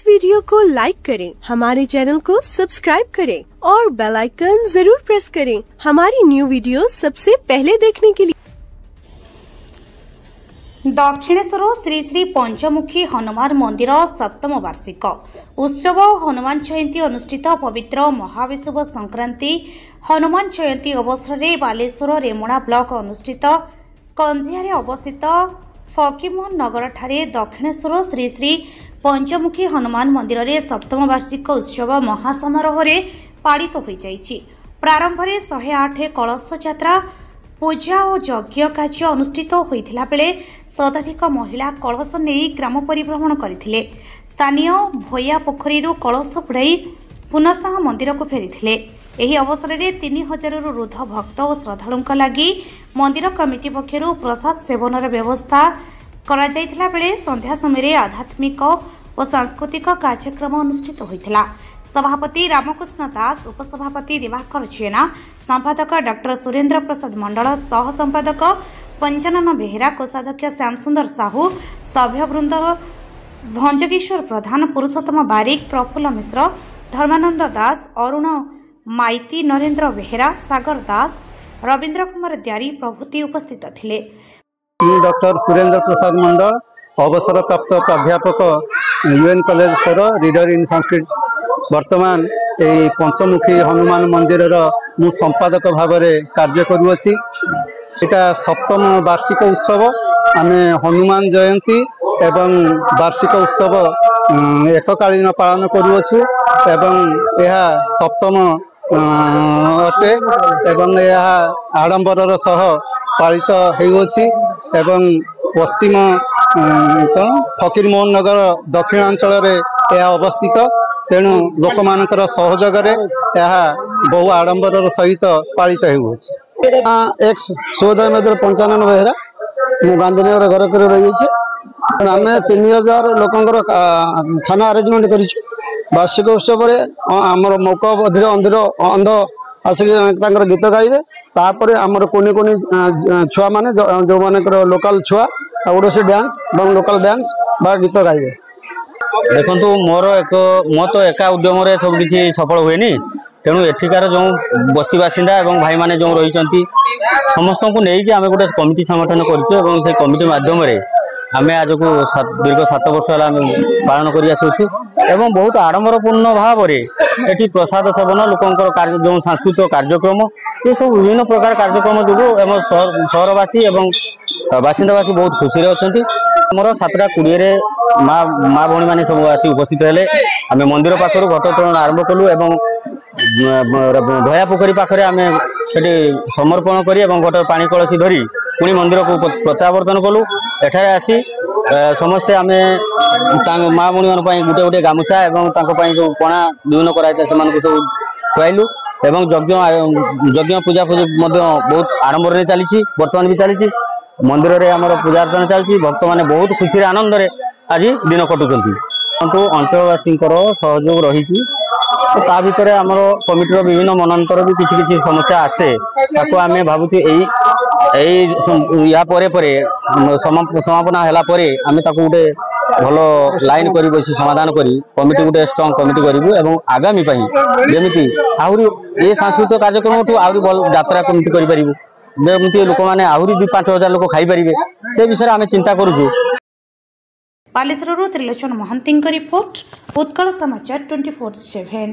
Video को like करें, हमारे चैनल को सब्सक्राइब करें और बेल आइकन जरूर प्रेस करें हमारी न्यू वीडियो सबसे पहले देखने के लिए। दक्षिणेश्वर श्री श्री पंचमुखी हनुमान मंदिर सप्तम वार्षिक उत्सव हनुमान जयंती अनुष्ठित पवित्र महाविषुव संक्रांति हनुमान जयंती अवसर में बालेश्वर रेमुणा ब्लॉक अनुष्ठित कंजियारे अवस्थित फकीरमोहन नगर ठारे दक्षिणेश्वर श्री श्री पंचमुखी हनुमान मंदिर में सप्तम वार्षिक उत्सव महासमारोह पालित हो जाइछि। प्रारंभ में 108 कलश यात्रा पूजा और यज्ञ कार्य अनुष्ठित होता बेले शताधिक महिला कलश नहीं ग्राम परिभ्रमण करथिले। स्थानीय भैया पोखरी कलश बुड़ाई पुनः मंदिर को फेरी। एही अवसर में 3000 ऊर्ध्व भक्त और श्रद्धालुओं लगी मंदिर कमिटी पक्षर प्रसाद सेवन व्यवस्था करा जायथिला बेले संध्या समय आध्यात्मिक और सांस्कृतिक कार्यक्रम अनुष्ठित होता। सभापति रामकृष्ण दास, उपसभापति दिवाकर जेना, संपादक डॉक्टर सुरेंद्र प्रसाद मंडल, सह संपादक पंचानन बेहेरा, कोषाध्यक्ष श्यामसुंदर साहू, सभ्यवृंद भंजकिशोर प्रधान, पुरुषोत्तम बारिक, प्रफुल्ल मिश्र, धर्मानंद दास, अरुण माइती, नरेंद्र बेहेरा, सागर दास, रवींद्र कुमार द्यारी प्रभृति उपस्थित थिले। डॉक्टर सुरेंद्र प्रसाद मंडल, अवसर प्राप्त प्राध्यापक यूएन कॉलेज स्तर, रीडर इन संस्कृत। वर्तमान यही पंचमुखी हनुमान मंदिर मु संपादक भाव में कार्य करुँची। यहाँ सप्तम वार्षिक उत्सव आम हनुमान जयंती एवं वार्षिक उत्सव एककालीन पालन करुँचु एवं यह सप्तम अटे एवं यह आडंबर सह पालित होउछि एवं पश्चिम फकीरमोहन नगर दक्षिणांचल यह अवस्थित। तेणु लोक मानकर सहयोग बहु आडंबर सहित पालित होउछि। एक्स सुभद्रा मेदर पंचानन बेहेरा, मु गांधीनगर घर कर रही आम 3000 लोकंर खाना आरेंजमेंट करिछु। वार्षिक उत्सव आमर मौक बधिर अंधर अंध आसिक गीत गाइबे। तापर आमर कोनी कोनी छुआ माने जो मानकर लोकल छुआ ओडिसी डांस और लोकल डांस बा गीत गाइबे। देखो मो तो एका उद्यम सब किसी सफल हुए नी। तेणु एठिकार जो बस्ती बासिंदा और भाई माने जो रही समस्त को लेकिन आम गोटे कमिटी संगठन कर कमिटी मध्यम आम आज को दीर्घ 7 वर्ष है पालन कर बहुत आडंबरपूर्ण भाव में प्रसाद सेवन लोकंर जो सांस्कृतिक कार्यक्रम ये सब विभिन्न प्रकार कार्यक्रम जो सहरवासी और बासिंदावासी बहुत खुशी अच्छा। मोर 7टा 20 माँ भौणी मैंने सब आसी उपस्थित हेले। आम मंदिर पाखर घट तोरण आरंभ कलु एवं भया पोखरी पाखे आम समर्पण कर घट पानी कलसी धरी पुणी मंदिर को प्रत्यावर्तन कलु। एठारे आसी समस्ते आम माँ भौणी मान गोटे गोटे गामुछा एवं जो पणा विभिन्न कराई सब खुआलु एवं यज्ञ पूजा बहुत आडंबर चली बर्तमान भी चली मंदिर रे आमर पूजा अर्चना चलती। भक्त माने बहुत खुशी आनंद रे आज दिन कटुचंती। अंचलवासी सहयोग रही ता भितर आमर कमिटर विभिन्न मनांतर भी किसी किसी समस्या आसे ताको आमे भाबुती या परे परे समापन हैला परे आमे ताको गोटे भलो लाइन करी बसी समाधान करी कमिटी गोटे स्ट्रांग कमिटी करिवु एवं आगामी पई जेमिति आहुरी ए सांस्कृतिक कार्यक्रम ठू आहुरी यात्रा कमिटी करि परिवु जेमिति लोक माने आहुरी 2-5 लोक खाई परिबे से विषय आमे चिंता करूछु। बालेश्वरରୁ त्रिलोचन महांती रिपोर्ट, उत्कल समाचार 24/7।